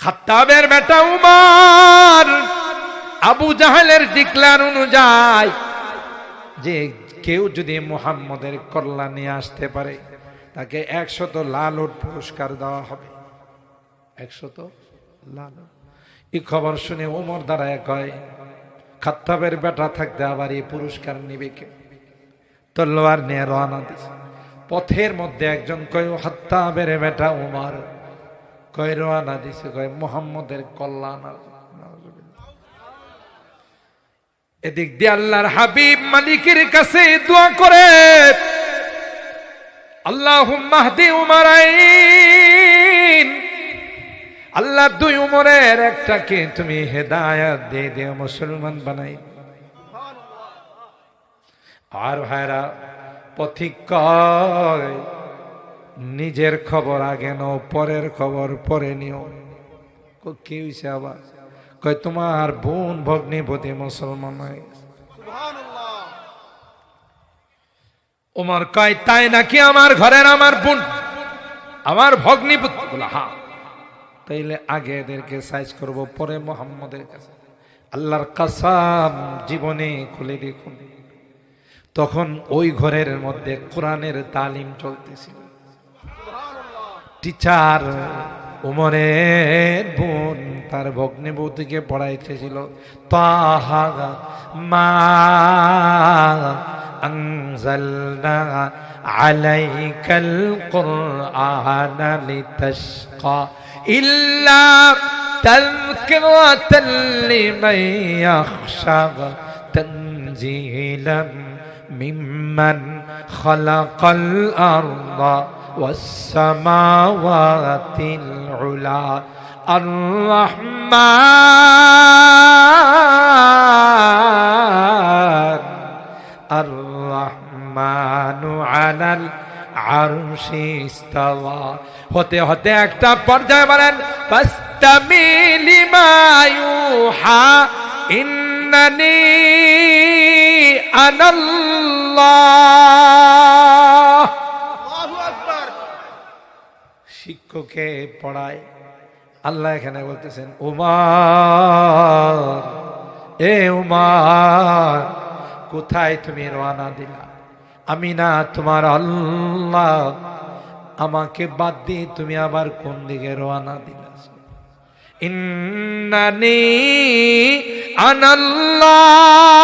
খাত্তাবের বেটা উমর আবু জাহেলের ডিক্লার অনুযায়ী যে কেউ যদি মুহাম্মদের কল্যাণ নিয়ে আসতে পারে তাকে 100 লাল উট পুরস্কার দেওয়া হবে। 100 লাল। এই খবর শুনে ওমর দাঁড়ায় কয়, খাত্তাবের বেটা থাকতে আবার এই পুরস্কার নিবে কে? তলোয়ার নিয়ে রওনা দিছে। পথের মধ্যে একজন কয়, খাত্তাবের বেটা ওমর। কয় রওনা দিছে, কয় মুহাম্মদের কল্যাণ। এদিক দিয়ে আল্লাহর হাবিব মালিকের কাছে দোয়া করে, আল্লাহুম্মা হদি উমারাইন, আল্লাহ দুই উমরের একটাকে তুমি হেদায়েত দিয়ে দিও, মুসলমান বানাই। আর ভাইরা, পথিক কয় নিজের খবর আগে নাও, পরের খবর পরে নিও। কি হইছে আবার? কয় তোমার বোন ভগ্নিপতি মুসলমান হয়ে গেছে। ওমর কয় তাই নাকি? আমার ঘরের আমার বোন, আমার ভগ্নিপতি? বলে হ্যাঁ। তাইলে আগে এদেরকে সাইজ করব, পরে মুহাম্মদের কাছে। আল্লাহর কসম, জীবনে খুলে দেখুন, তখন ওই ঘরের মধ্যে কোরআনের তালিম চলতেছিল। টিচার উমরের বোন তার ভগ্নিপতিকে পড়াইতেছিল, তাহা মা আনজালনা আলাইকাল কুরআনা লিতাশকা ইল্লা তাযকিরাতাল লিমান ইয়াখশা তানজিলাম মিম্মান খালাকাল আরদা والسماوات العلى الرحمن على العرش استوى। হতে হতে একটা পর্যায়ে বলেন, ফাস্তামি লিমা ইউহা ইন্নানি আনাল্লাহ। শিক্ষককে পড়ায় আল্লাহ এখানে বলতেছেন, উমর, এ উমর, কোথায় তুমি রওনা দিলা? আমি না তোমার আল্লাহ, আমাকে বাদ দিয়ে তুমি আবার কোন দিকে রওনা দিলা? ইন্নানি আনাল্লাহ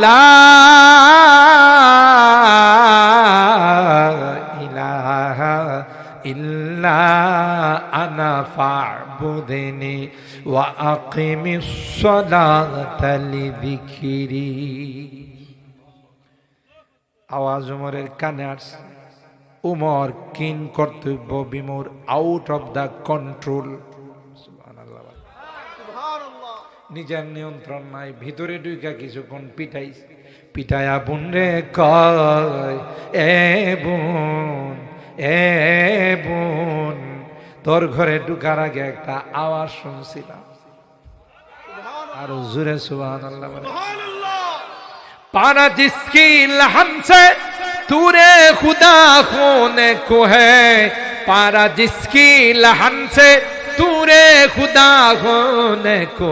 লা ইলাহা ইল্লা আনা ফা'বুদনি ওয়া আকিমিস সালাতা লিযিকরি। আওয়াজ উমরের কানে আসছে। উমর কিন কর্তব্য বিমূর, আউট অফ দ্য কন্ট্রোল। সুবহানাল্লাহ, সুবহানাল্লাহ। নিজের নিয়ন্ত্রণ নাই। ভিতরে ঢুকা কিছুক্ষণ পিটাইছে। পিটায়া বোন রে কয়, এ বোন, এ বোন, তোর ঘরে ঢুকার আগে একটা আওয়াজ শুনছিলাম। আর জোরে সুবহানাল্লাহ বলে। पाना जिसकी लहन से तूने खुदा खोने को है, पारा जिसकी लहन से तूने खुदा खोने को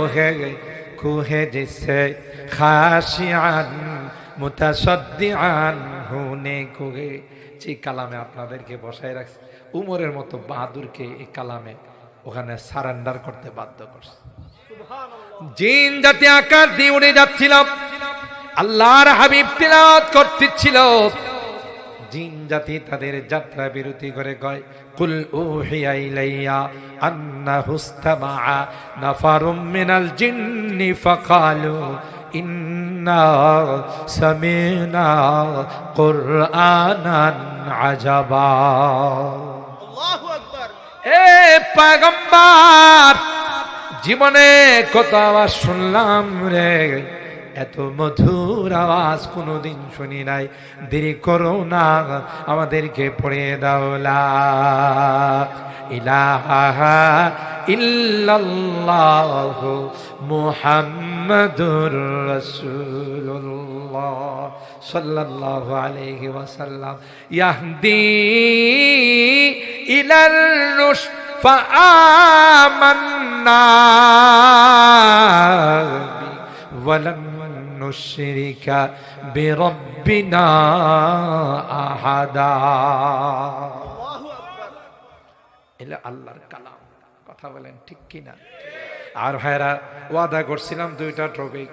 है जिससे खाशियान मुतसद्दिआन होने को है। যে কালামে আপনাদেরকে বসায় রাখছে, উমরের মতো বাহাদুরকে এই কালামে ওখানে সারেন্ডার করতে বাধ্য করছে। জিন জাতি আকার দিয়ে উড়ে যাচ্ছিল, আল্লাহর হাবিব তিলাওয়াত করতেছিল। জিন জাতি তাদের যাত্রা বিরতি করে কয়, কুল উহিয়া ইলাইয়া আন্নাহু ইসতামাআ নাফারুম মিনাল জিন্নি ফাকালু ইন্না সামি'না কুরআনান আজাবা। আল্লাহু আকবার। এ পয়গম্বর, জীবনে কত আওয়াজ শুনলাম রে, এত মধুর আওয়াজ কোনোদিন শুনি নাই। দেরি করো না, আমাদেরকে পড়িয়ে দাও লা ইলাহা ইল্লাল্লাহু মুহাম্মাদুর রাসূলুল্লাহ সাল্লাল্লাহু আলাইহি ওয়াসাল্লাম। ইয়াহদি ইলার রুশদ ফাআমান্না ওয়ালাম নুশরিকা বিরাব্বিনা আহাদা। এটা আল্লাহর কালাম, কথা বলেন ঠিক কিনা? আর ভাইরা, ওয়াদা করছিলাম 2টা টপিক,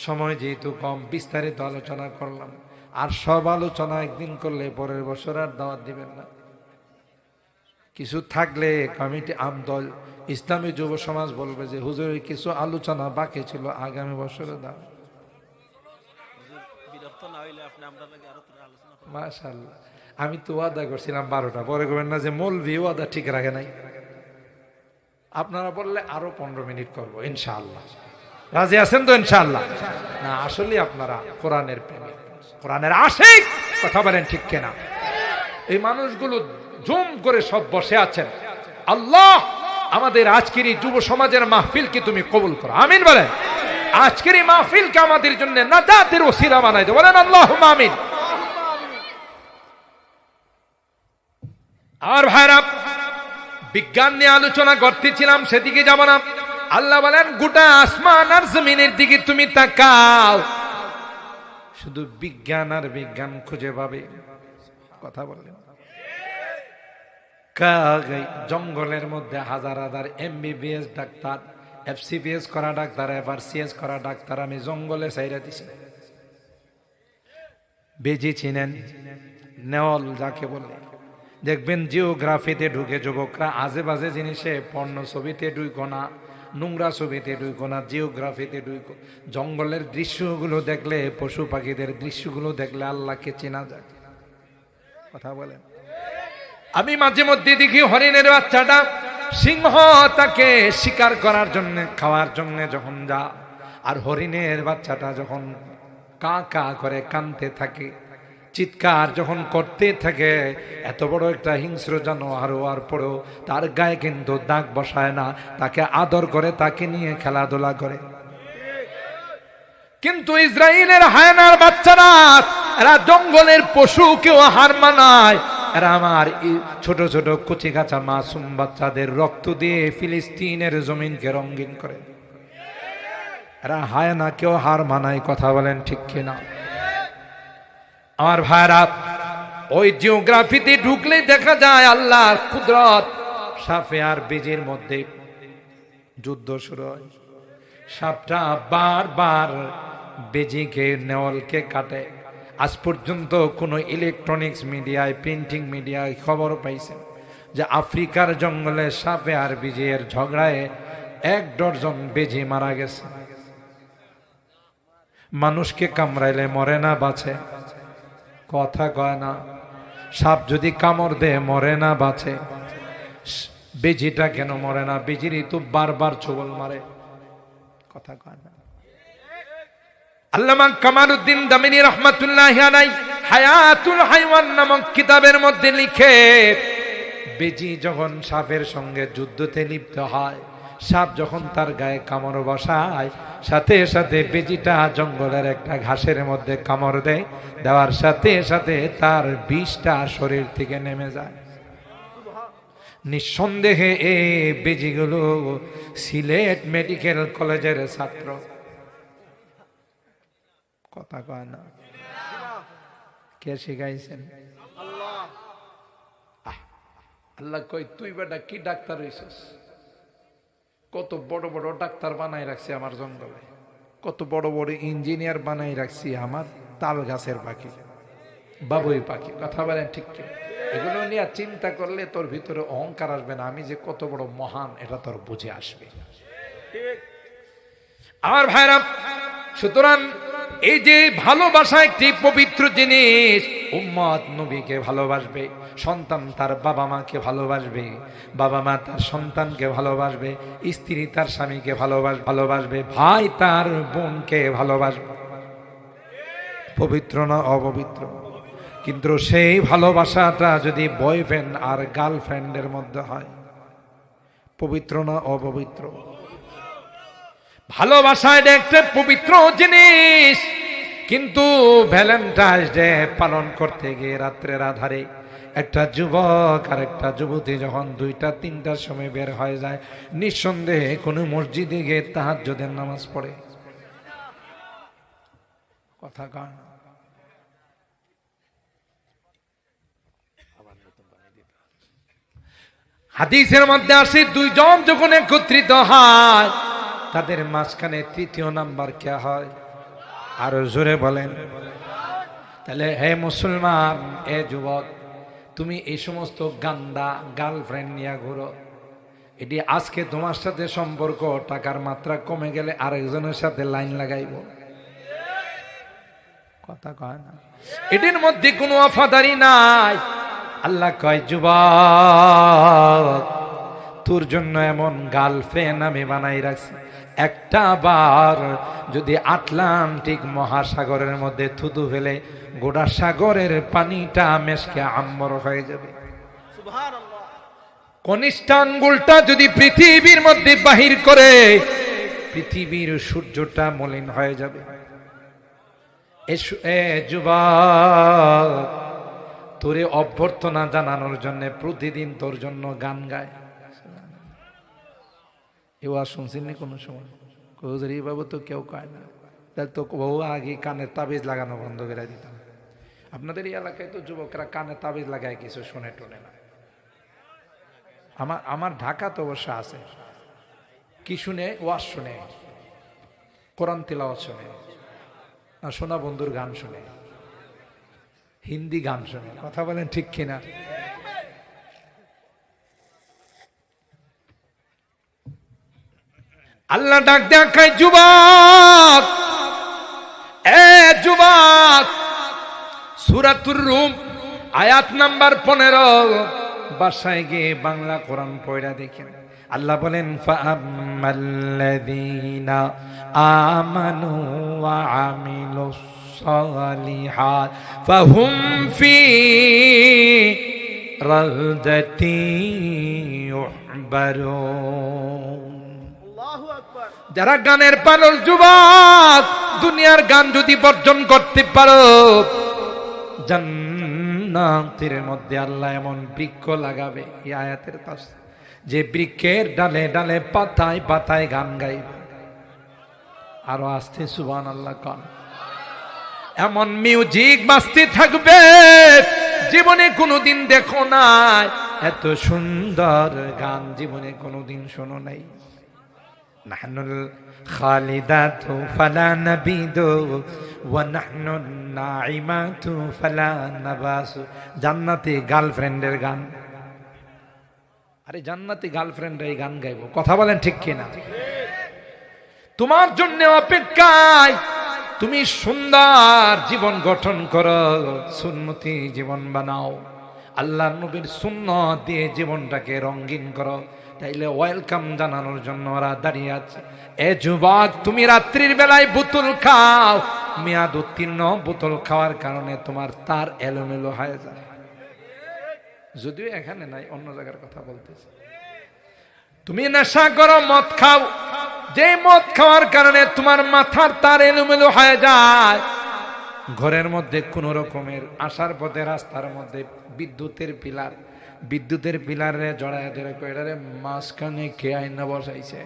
সময় যেহেতু কম বিস্তারিত আলোচনা করলাম। আর সব আলোচনা একদিন করলে পরের বছর আর দাওয়াত দিবেন না। কিছু থাকলে কমিটি, আমদল, ইসলামী যুব সমাজ বলবে যে হুজুরের কিছু আলোচনা বাকি ছিল, আগামী বছরে দাও। মাশাআল্লাহ, আমি তো ওয়াদা করছিলাম 12টা, পরে করবেন না যে মৌলভী ওয়াদা ঠিক রাখে নাই। আপনারা বললে আরো 15 মিনিট করবো ইনশাআল্লাহ। রাজি আছেন তো ইনশাআল্লাহ? না, আসলে আপনারা কোরআনের প্রেমী, কোরআনের আশিক, কথা বলেন ঠিক কিনা? এই মানুষগুলো জুম করে সব বসে আছেন। আল্লাহ আমাদের আজকের এই যুব সমাজের মাহফিলকে তুমি কবুল করো, আমিন বলেন। আজকের এই মাহফিলকে আমাদের জন্য নাজাতের ওসিলা বানাই দাও, বলেন আল্লাহুম্মা আমিন। আর ভাইরা, বিজ্ঞান নিয়ে আলোচনা করতেছিলাম, সেদিকে যাব না। আল্লাহ বলেন গোটা আসমান আর জমিনের দিকে তুমি তাকাও, শুধু বিজ্ঞান আর বিজ্ঞান খুঁজে পাবে। কথা বলেন, জঙ্গলের মধ্যে হাজার হাজার MBBS ডাক্তার, FCPS করা ডাক্তার, FRCS করা ডাক্তার আমি জঙ্গলে ছাইরা দিছি। বেজি চিনেন? নেওয়াল যাকে বলে, দেখবেন জিওগ্রাফিতে ঢুকে যুবকরা আজে বাজে জিনিসে, পর্ণ ছবিতে ঢুকো না, নোংরা ছবিতে ঢুকো না, জিওগ্রাফিতে ঢুকো। জঙ্গলের দৃশ্যগুলো দেখলে, পশু পাখিদের দৃশ্যগুলো দেখলে আল্লাহকে চেনা যায়। কথা বলেন। আমি মাঝে মধ্যে দেখি হরিণের বাচ্চাটা, সিংহ তাকে শিকার করার জন্য, খাওয়ার জন্য যখন যা, আর হরিণের বাচ্চাটা যখন কা কা করে কানতে থাকে, চিৎকার যখন করতে থাকে, এত বড় একটা হিংস্র জানোয়ার হওয়ার পরেও তার গায়ে কিন্তু দাগ বসায় না, তাকে আদর করে, তাকে নিয়ে খেলাধুলা করে। কিন্তু ইসরায়েলের হায়নার বাচ্চারা, এরা জঙ্গলের পশুকেও হার মানায়। এরা আমার ছোট ছোট কচি কাঁচা মাসুম বাচ্চাদের রক্ত দিয়ে ফিলিস্তিনের জমিনকে রঙিন করে। এরা হায়নাকেও হার মানায়, কথা বলেন ঠিক কিনা? আমার ভাইরা, ওই জিওগ্রাফিতে ঢুকলে দেখা যায় আল্লাহর কুদরত। সাপে আর বীজের মধ্যে যুদ্ধ শুরু হয়। সাপটা বারবার বেজিকে, নেওয়ালকে কাটে। আজ পর্যন্ত কোনো ইলেকট্রনিক্স মিডিয়ায়, প্রিন্টিং মিডিয়ায় খবর পাইছেন যে আফ্রিকার জঙ্গলে সাপে আর বীজের ঝগড়ায় 1 ডজন বেজি মারা গেছে। মানুষকে কামড়াইলে মরে না, বাঁচে? কথা কয় না। সাপ যদি কামড় দেয় মরে না, বাঁচে? বেজিটা কেন মরে না? বেজিরই তো বারবার ছোবল মারে, কথা কয় না। আল্লামা কামালউদ্দিন দামিনী রাহমাতুল্লাহি আলাইহি হায়াতুল হাইওয়ান নামক কিতাবের মধ্যে লিখে, বেজি যখন সাপের সঙ্গে যুদ্ধতে লিপ্ত হয়, সাপ যখন তার গায়ে কামড় বসায়, সাথে সাথে বেজিটা জঙ্গলের একটা ঘাসের মধ্যে কামড় দেয়, দেওয়ার সাথে সাথে তার বিষটা শরীর থেকে নেমে যায়। নিঃসন্দেহে এই বেজিগুলো সিলেট মেডিকেল কলেজের ছাত্র, কথা কয় না। কে শিখাইছেন? আল্লাহ কই, তুই বেটা কি ডাক্তার হইছিস? কত বড় বড় ডাক্তার বানাই রাখছি আমার জঙ্গলে, কত বড় বড় ইঞ্জিনিয়ার বানাই রাখছি আমার তাল গাছের পাখি, বাবুই পাখি। কথা বলেন ঠিক কি? এগুলো নিয়ে চিন্তা করলে তোর ভিতরে অহংকার আসবে না, আমি যে কত বড় মহান এটা তোর বুঝে আসবে। আমার ভাইরা, সুতরাং এই যে ভালোবাসা একটি পবিত্র জিনিস। উম্মত নবীকে ভালোবাসবে, সন্তান তার বাবা মাকে ভালোবাসবে, বাবা মা তার সন্তানকে ভালোবাসবে, স্ত্রী তার স্বামীকে ভালোবাসবে, ভাই তার বোনকে ভালোবাসবে। পবিত্র না অপবিত্র? কিন্তু সেই ভালোবাসাটা যদি বয়ফ্রেন্ড আর গার্লফ্রেন্ডের মধ্যে হয়, পবিত্র না অপবিত্র? ভালোবাসা এটা একটা পবিত্র জিনিস, কিন্তু ভ্যালেন্টাইন্স ডে পালন করতে গিয়ে রাত্রের আধারে একটা যুবক আর একটা যুবতী যখন 2টা 3টার সময় বের হয়ে যায়, নিঃসন্দেহে কোনো মসজিদে গিয়ে তাহাজ্জুদের নামাজ পড়ে। কথা কান হাদিসের মধ্যে আসে 2 জন যখন একত্রিত হয় তাদের মাঝখানে 3য় নাম্বার কে হয়? আরো জোরে বলেন। তাহলে হে মুসলমান, এ যুবক, তুমি এই সমস্ত গান্দা গার্লফ্রেন্ড নিয়ে ঘুরো, এটি আজকে তোমার সাথে সম্পর্ক, টাকার মাত্রা কমে গেলে আরেকজনের সাথে লাইন লাগাইব। কথা কয় না, এটির মধ্যে কোনো ওয়াফাদারি নাই। আল্লাহ কয়, যুবক, তোর জন্য এমন গার্লফ্রেন্ড আমি বানাই রাখছি, একটা বার যদি আটলান্টিক মহাসাগরের মধ্যে থুতু ফেলে গোটা সাগরের পানিটা মেশকে আম্বর হয়ে যাবে। কনিষ্ঠ আঙ্গুলটা যদি পৃথিবীর মধ্যে বাহির করে পৃথিবীর সূর্যটা মলিন হয়ে যাবে। এ যুবক, তোরে অভ্যর্থনা জানানোর জন্য প্রতিদিন তোর জন্য গান গায়। এ ওয়াজ শুনছেননি কোনো সময়? কৌজরি বাবু তো কেউ কয় না, তাহলে তো বহু আগে কানে তাবিজ লাগানো বন্ধ করে দিতাম। আপনাদের এই এলাকায় তো যুবকরা কানে তাবিজ লাগায়, কিছু শুনে টোনে না। আমার ঢাকা তো অবশ্য আছে, কি শুনে? ওয়াজ শুনে, কোরআন তিলাওয়াত শুনে, আর সোনা বন্ধুর গান শুনে, হিন্দি গান শুনে। কথা বলেন ঠিক কিনা? আল্লাহ ডাক দেখায়, যুবক, এ যুবক, সূরাতুর রুম আয়াত নাম্বার 15, বাসায় গিয়ে বাংলা কোরআন পড়া দেখেন। আল্লাহ বলেন, ফাআম্মাল্লাযীনা আমানু ওয়া আমিলুস সালিহাত ফাহুম ফি রাদাতি ইউহবারুন। যারা গানের পাগল যুবক, দুনিয়ার গান যদি বর্জন করতে পারো, জান্নাতের মধ্যে আল্লাহ এমন বৃক্ষ লাগাবে, এই আয়াতের তাফসীর, যে বৃক্ষের ডালে ডালে পাতায় পাতায় গান গাইবে। আরো আস্তে সুবহানাল্লাহ কোন। এমন মিউজিক বাজতে থাকবে, জীবনে কোনোদিন দেখো নাই এত সুন্দর গান, জীবনে কোনোদিন শোনো নাই। নাহনুল খালিদাতু ফালা নাবিদু ওয়া নাহনুন নাইমাতু ফালা নাবাসু। জান্নাতি গার্লফ্রেন্ডের গান। আরে জান্নাতি গার্লফ্রেন্ড এই গান গাইবো, কথা বলেন ঠিক কিনা? তোমার জন্য অপেক্ষায়, তুমি সুন্দর জীবন গঠন করো, সুন্নতি জীবন বানাও, আল্লাহ নবীর সুন্নত দিয়ে জীবনটাকে রঙিন করো। তাইলে ওয়েলকাম জানানোর জন্য ওরা দাঁড়িয়ে আছে। এ যুবক, তুমি রাত্রির বেলায় বোতল খাও, মেয়াদ উত্তীর্ণ বোতল খাওয়ার কারণে তোমার তার এলোমেলো হয়ে যায়। যদিও এখানে নাই, অন্য জায়গার কথা বলতেছে। তুমি নেশা করো, মদ খাও, যে মদ খাওয়ার কারণে তোমার মাথার তার এলোমেলো হয়ে যায়। ঘরের মধ্যে কোন রকমের আসার পথে রাস্তার মধ্যে বিদ্যুতের পিলারে জড়ায় ধরে কয়টারে মাঝখানে কে আইনা বসাইছে?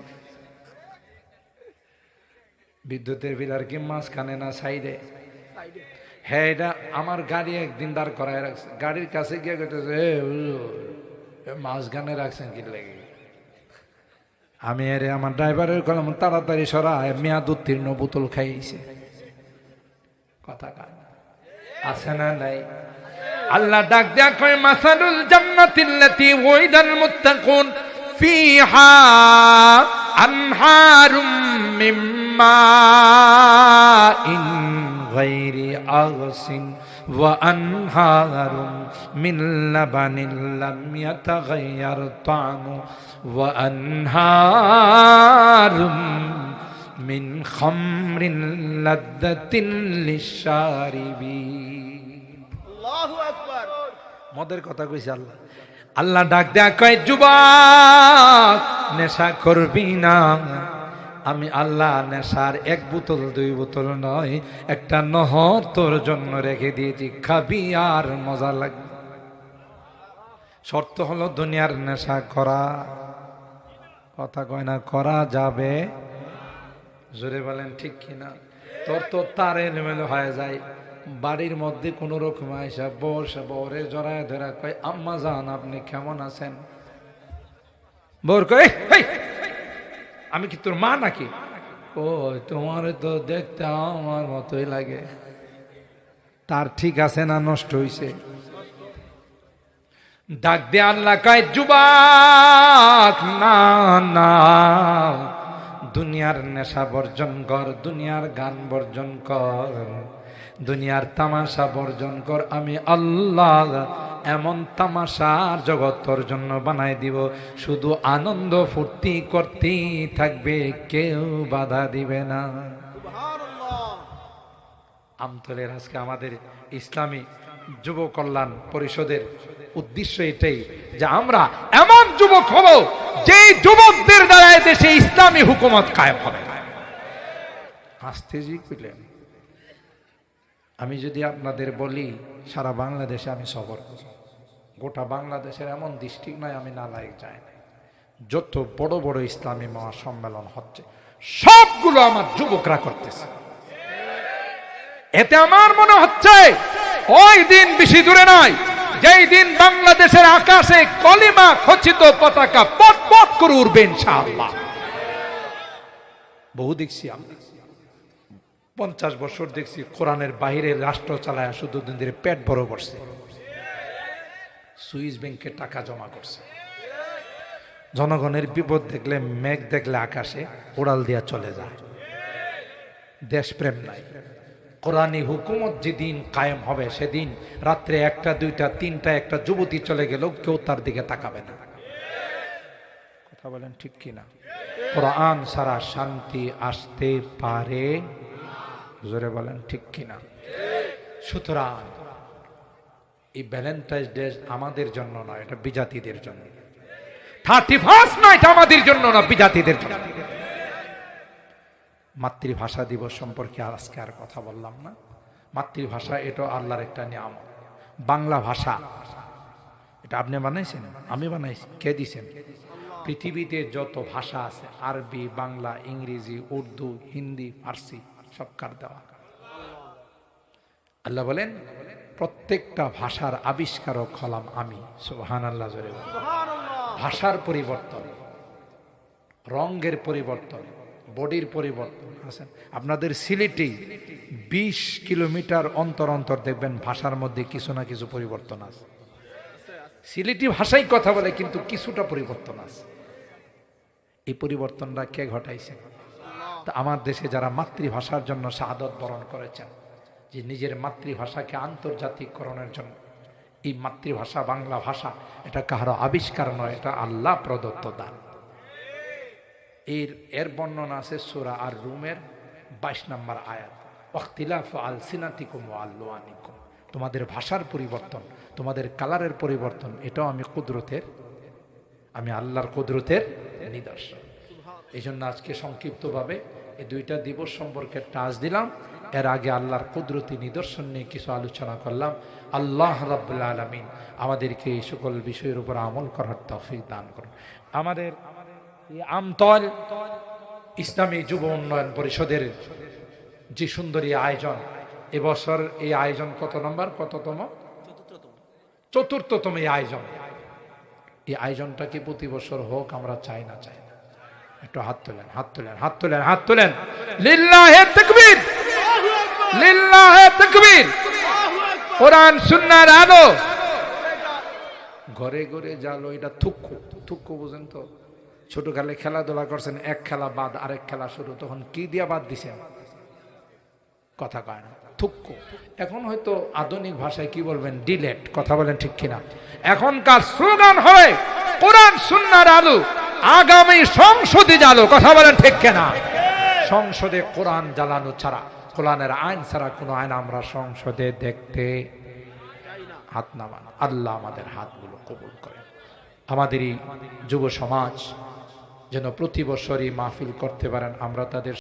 বিদ্যুতের পিলার কি মাঝখানে না সাইডে? হ্যাঁ, এটা আমার গাড়ি একদিন দাঁড় করায় রাখছে, গাড়ির কাছে গিয়ে কইতেছে, মাঝখানে রাখছেন কি লেগে? আমি আরে আমার ড্রাইভারের কলম তাড়াতাড়ি সরা, মেয়াদ উত্তীর্ণ বোতল খাইছে। কথা কান আছে না নাই? আল্লাহ ডাক দেয়া কয়, মাসালুল জান্নাতিল্লাতী ওয়াইদাল মুত্তাকুন ফিহা আনহারুম মিন মাইন গায়রি আগসিন ওয়া আনহারুম মিন লাবানিন লাম ইয়াতাগায়্যার তা'মু ওয়া আনহারুম মিন খামরিন লাযযাতিন লিশশারিবিন। আল্লাহু আকবার। মদের কথা কইছে আল্লাহ। আল্লাহ ডাক দেয়া কয়, যুবক, নেশা করবি না। আমি আল্লাহ নেশার 1 বোতল 2 বোতল নয়, একটা নহর তোর জন্য রেখে দিয়েছি, খাবি আর মজা লাগবে। শর্ত হলো দুনিয়ার নেশা করা, কথা কয় না, করা যাবে। জোরে বলেন ঠিক কিনা? তোর তো তার এলোমেলো হয়ে যায়। বাড়ির মধ্যে কোনো রকম আইসা বসে বরে জড়ায় ধরা কয়, আম্মা জান আপনি কেমন আছেন? বর কয়, এই আমি কি তোর মা নাকি? ও তোমার তো দেখতে আমার মতোই লাগে। তার ঠিক আছে না নষ্ট হইছে? ডাক দে আল্লাহ কয়, যুবক না না, দুনিয়ার নেশা বর্জন কর, দুনিয়ার গান বর্জন কর, দুনিয়ার তামাশা বর্জন কর। আমি আল্লাহ এমন তামাশার জগৎ তোর জন্য বানাই দিব, শুধু আনন্দ ফুর্তি করতেই থাকবে, কেউ বাধা দিবে না। আমতলের আজকে আমাদের ইসলামী যুব কল্যাণ পরিষদের উদ্দেশ্য এটাই যে আমরা এমন যুবক হব যে যুবকদের দ্বারা দেশে ইসলামী হুকুমত কায়েম হবে। আস্তে জি কইলেন। আমি যদি আপনাদের বলি সারা বাংলাদেশে আমি সফর করি, গোটা বাংলাদেশের এমন ডিস্ট্রিক্ট নয় আমি না লাইক যাই না। যত বড় বড় ইসলামী মহাসম্মেলন হচ্ছে সবগুলো আমার যুবকরা করতেছে। এতে আমার মনে হচ্ছে ওই দিন বেশি দূরে নয় যেই দিন বাংলাদেশের আকাশে কলিমা খচিত পতাকা পট পট করে উড়বে ইনশাআল্লাহ। বহু দেখছি আমরা, 50 বছর দেখছি কোরআনের বাহিরের রাষ্ট্র চালায় শুধু দিনের পেট বড় করছে, সুইস ব্যাংকে টাকা জমা করছে। জনগণের বিপদ দেখলে, মেঘ দেখলে আকাশে উড়াল দিয়া চলে যায়। দেশপ্রেম নাই। কোরআনী হুকুমত যেদিন কায়েম হবে সেদিন রাত্রে 1টা 2টা 3টা একটা যুবতী চলে গেল কেউ তার দিকে তাকাবে না। কথা বলেন ঠিক কিনা? কোরআন ছাড়া শান্তি আসতে পারে? জোরে বলেন ঠিক কিনা? সুতরাং এই ভ্যালেন্টাইন্স ডে আমাদের জন্য নয়, এটা বিজাতিদের জন্য। 31 নয়, এটা আমাদের জন্য না, বিজাতিদের জন্য। মাতৃভাষা দিবস সম্পর্কে আজকে আর কথা বললাম না। মাতৃভাষা এটা আল্লাহর একটা নিয়ামত। বাংলা ভাষা এটা আপনি বানাইছেন, আমি বানাইছি, কে দিছেন? পৃথিবীতে যত ভাষা আছে, আরবি, বাংলা, ইংরেজি, উর্দু, হিন্দি, ফার্সি, সব কার দেওয়া। আল্লাহ বলেন প্রত্যেকটা ভাষার আবিষ্কারক হলাম আমি। সুবহানাল্লাহ জোরে বলেন। ভাষার পরিবর্তন, রঙের পরিবর্তন, বডির পরিবর্তন আছে। আপনাদের সিলেটে 20 কিলোমিটার অন্তর অন্তর দেখবেন ভাষার মধ্যে কিছু না কিছু পরিবর্তন আছে। সিলেটি ভাষাই কথা বলে কিন্তু কিছুটা পরিবর্তন আছে। এই পরিবর্তনটা কে ঘটাইছে? তা আমার দেশে যারা মাতৃভাষার জন্য শাহাদত বরণ করেছেন, যে নিজের মাতৃভাষাকে আন্তর্জাতিককরণের জন্য, এই মাতৃভাষা বাংলা ভাষা এটা কারো আবিষ্কার নয়, এটা আল্লাহ প্রদত্ত দান। এর বর্ণনা আছে সূরা আর রুমের 22 নম্বর আয়াত, ওয়াখতিলাফু আলসিনাতিকুম ওয়া আলওয়ানিকুম। তোমাদের ভাষার পরিবর্তন, তোমাদের কালারের পরিবর্তন, এটাও আমি আল্লাহর কুদরতের নিদর্শন। এই জন্য আজকে সংক্ষিপ্তভাবে এই 2টা দিবস সম্পর্কে টাচ দিলাম। এর আগে আল্লাহর কুদরতি নিদর্শন নিয়ে কিছু আলোচনা করলাম। আল্লাহ রাব্বুল আলামিন আমাদেরকে এই সকল বিষয়ের উপর আমল করার তৌফিক দান করুন। আমাদের আমতল ইসলামী যুব উন্নয়ন পরিষদের যে সুন্দরী আয়োজন, এবছর এই আয়োজন কত নম্বর, কততম? চতুর্থতম এই আয়োজন। এই আয়োজনটা কি প্রতি বছর হোক আমরা চাই না? চাই না? একটু হাত তোলেন, হাত তোলেন, হাত তোলেন, হাত তোলেন। লিল্লাহে তাকবীর, লিল্লাহে তাকবীর। কোরআন সুন্নাহর আলো ঘরে ঘরে জালো। এটা থুক্কু, থুক্কু বুঝেন তো? ছোটকালে খেলাধুলা করছেন, এক খেলা বাদ আরেক খেলা শুরু, তখন কি দিয়া বাদ দিছেন? কথা কয় না, থুক্কু। এখন হয়তো আধুনিক ভাষায় কি বলবেন? ডিলেট। কথা বলেন ঠিক কিনা? এখনকার স্লোগান হবে কোরআন সুন্নাহর আলো, আগামী সংসদে জ্বালো। কথা বলেন ঠিক কিনা? সংসদে কোরআন জ্বালানো ছাড়া, কোরআনের আইন ছাড়া কোনো আইন আমরা সংসদে দেখতে হাত নামান। আল্লাহ আমাদের হাতগুলো কবুল করেন। আমাদের এই যুব সমাজ যেন প্রতি বছরই মাহফিল করতে পারেন, আমরা তাদের